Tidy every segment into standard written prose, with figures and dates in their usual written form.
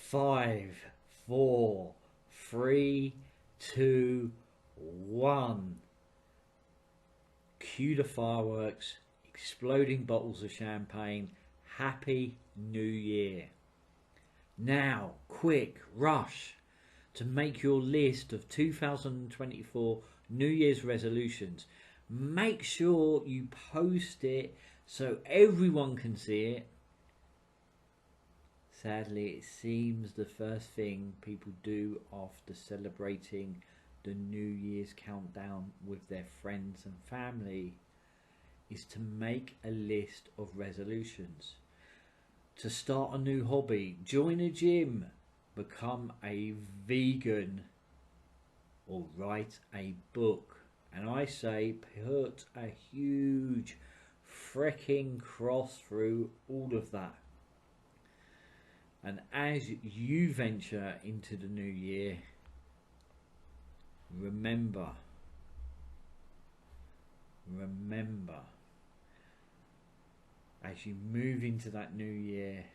5, 4, 3, 2, 1. Cue the fireworks, exploding bottles of champagne. Happy New Year. Now, quick, rush to make your list of 2024 New Year's resolutions. Make sure you post it so everyone can see it. Sadly, it seems the first thing people do after celebrating the New Year's countdown with their friends and family is to make a list of resolutions. To start a new hobby, join a gym, become a vegan, or write a book. And I say put a huge freaking cross through all of that. And as you venture into the new year, remember, as you move into that new year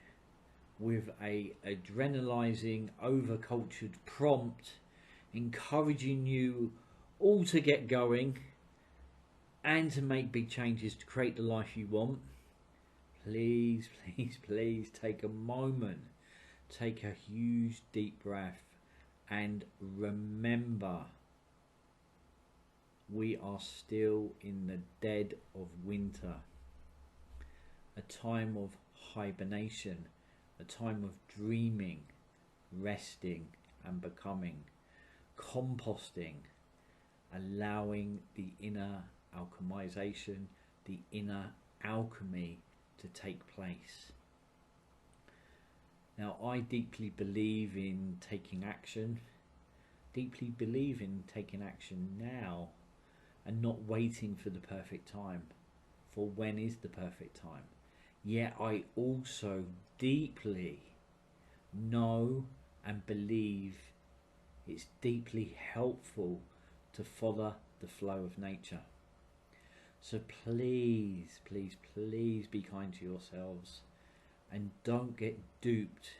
with a adrenalizing, overcultured prompt, encouraging you all to get going and to make big changes to create the life you want, please, please, please take a moment, take a huge deep breath, and remember, we are still in the dead of winter, a time of hibernation, a time of dreaming, resting and becoming, composting, allowing the inner alchemization, the inner alchemy to take place. Now, I deeply believe in taking action, now and not waiting for the perfect time, for when is the perfect time. Yet I also deeply know and believe it's deeply helpful to follow the flow of nature. So please, please, please be kind to yourselves and don't get duped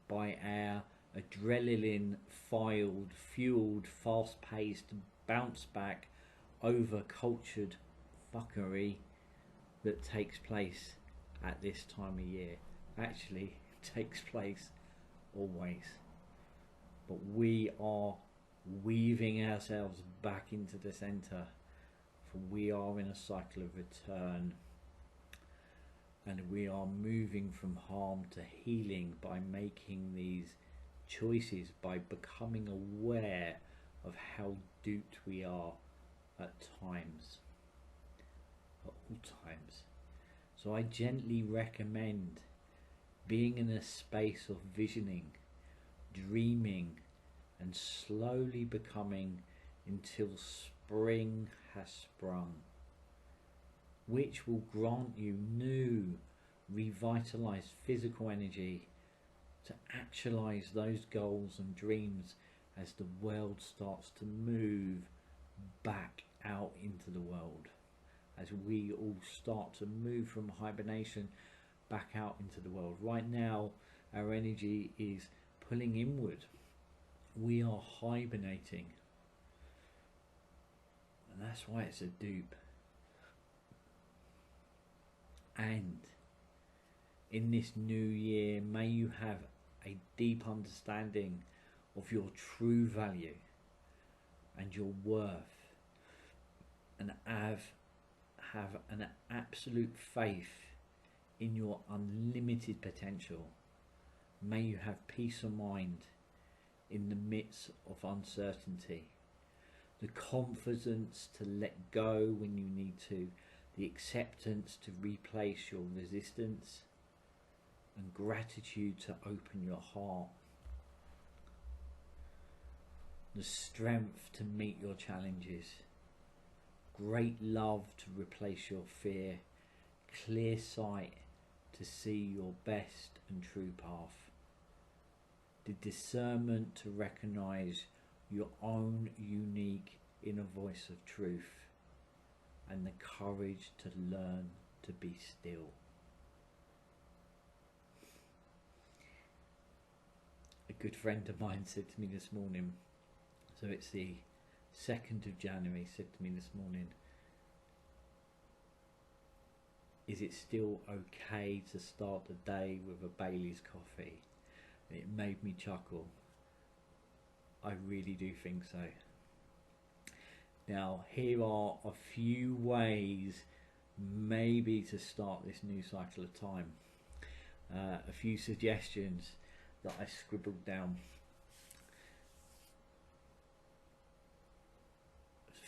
by our adrenaline fueled, fast-paced, bounce-back, over-cultured fuckery that takes place at this time of year. Actually, it takes place always. But we are weaving ourselves back into the centre, for we are in a cycle of return, and we are moving from harm to healing by making these choices, by becoming aware of how duped we are at times, at all times. So I gently recommend being in a space of visioning, dreaming, and slowly becoming until spring has sprung, which will grant you new, revitalized physical energy to actualize those goals and dreams as the world starts to move back out into the world, as we all start to move from hibernation back out into the world. Right now, our energy is pulling inward. We are hibernating, and that's why it's a dupe. And in this new year, may you have a deep understanding of your true value and your worth, and have an absolute faith in your unlimited potential. May you have peace of mind in the midst of uncertainty, the confidence to let go when you need to, the acceptance to replace your resistance, and gratitude to open your heart, the strength to meet your challenges, great love to replace your fear, clear sight to see your best and true path, the discernment to recognize your own unique inner voice of truth, and the courage to learn to be still. good friend of mine said to me this morning, so it's the 2nd of January, said to me this morning, is it still okay to start the day with a Bailey's coffee? And it made me chuckle. I really do think so. Now, here are a few ways maybe to start this new cycle of time. A few suggestions that I scribbled down.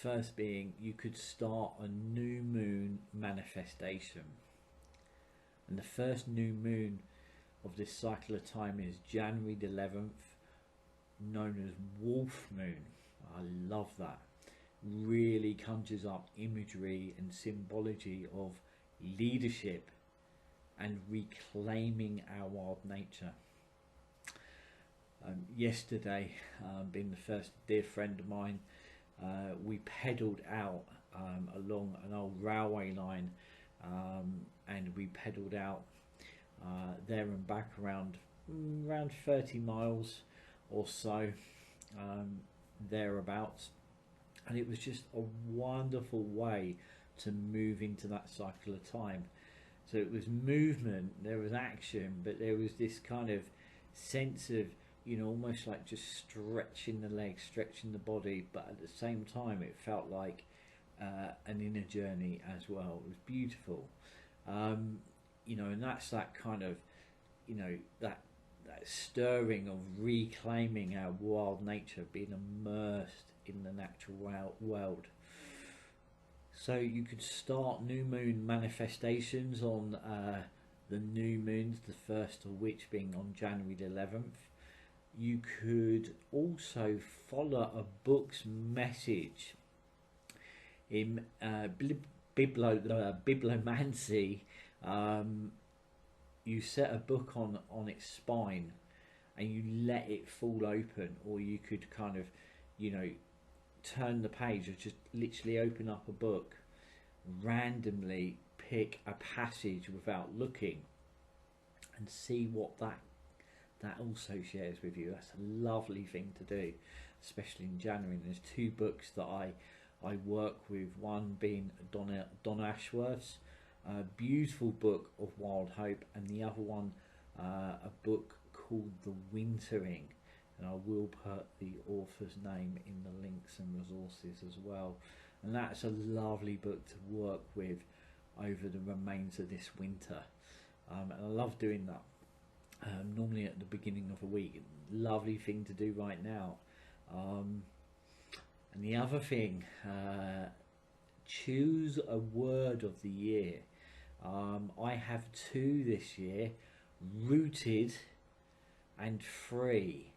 First being, you could start a new moon manifestation. And the first new moon of this cycle of time is January the 11th, known as Wolf Moon. I love that. Really conjures up imagery and symbology of leadership and reclaiming our wild nature. Yesterday, being the first dear friend of mine, we pedalled out along an old railway line, and we pedalled out there and back around 30 miles or so, thereabouts, and it was just a wonderful way to move into that cycle of time. So it was movement, there was action, but there was this kind of sense of, you know, almost like just stretching the legs, stretching the body, but at the same time it felt like an inner journey as well. It was beautiful. You know, and that's that kind of, you know, that stirring of reclaiming our wild nature, being immersed in the natural world. So you could start new moon manifestations on the new moons, the first of which being on January the 11th. You could also follow a book's message in bibliomancy. You set a book on its spine and you let it fall open, or you could kind of, you know, turn the page, or just literally open up a book, randomly pick a passage without looking, and see what that also shares with you. That's a lovely thing to do, especially in January. And there's two books that I work with, one being Donna Ashworth's beautiful book of Wild Hope, and the other one a book called The Wintering, and I will put the author's name in the links and resources as well. And that's a lovely book to work with over the remains of this winter, and I love doing that. Normally at the beginning of a week, lovely thing to do right now. And the other thing, choose a word of the year. I have two this year: rooted and free.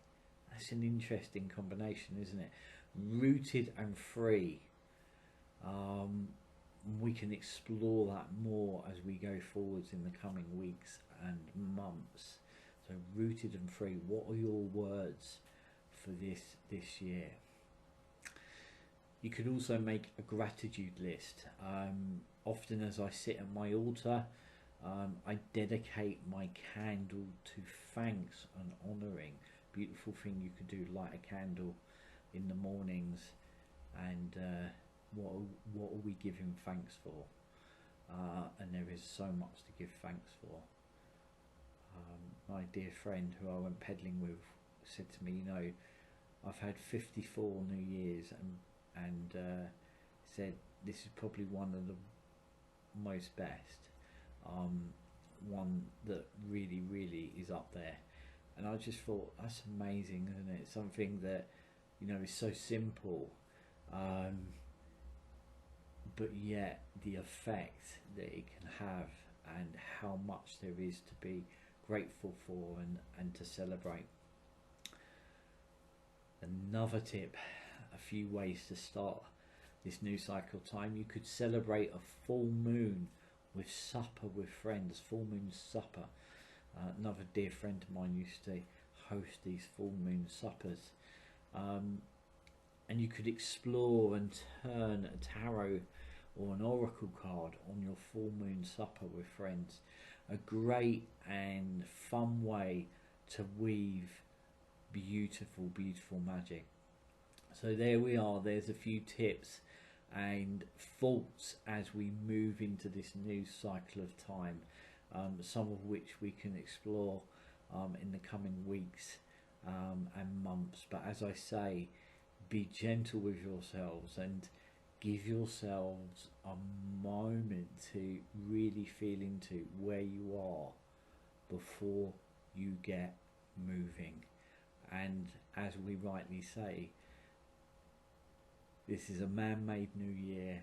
That's an interesting combination, isn't it? Rooted and free. We can explore that more as we go forwards in the coming weeks and months. So rooted and free, what are your words for this year? You could also make a gratitude list. Often as I sit at my altar, I dedicate my candle to thanks and honouring. Beautiful thing you could do, light a candle in the mornings, and what are we giving thanks for? And there is so much to give thanks for. My dear friend who I went pedaling with said to me, you know, I've had 54 New Years, and said this is probably one of the most best, one that really is up there. And I just thought, that's amazing, isn't it? Something that, you know, is so simple, but yet the effect that it can have, and how much there is to be grateful for and to celebrate. Another tip, a few ways to start this new cycle time. You could celebrate a full moon with supper with friends, full moon supper. Another dear friend of mine used to host these full moon suppers. And you could explore and turn a tarot or an oracle card on your full moon supper with friends. A great and fun way to weave beautiful, beautiful magic. So there we are. There's a few tips and thoughts as we move into this new cycle of time, some of which we can explore in the coming weeks and months. But as I say, be gentle with yourselves and give yourselves a moment to really feel into where you are before you get moving. And as we rightly say, this is a man-made new year.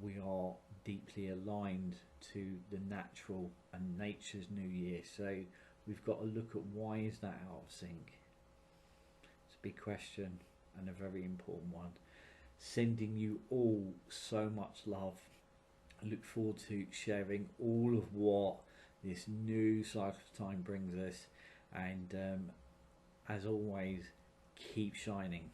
We are deeply aligned to the natural and nature's new year. So we've got to look at why is that out of sync. It's a big question and a very important one. Sending you all so much love. I look forward to sharing all of what this new cycle of time brings us. And as always, keep shining.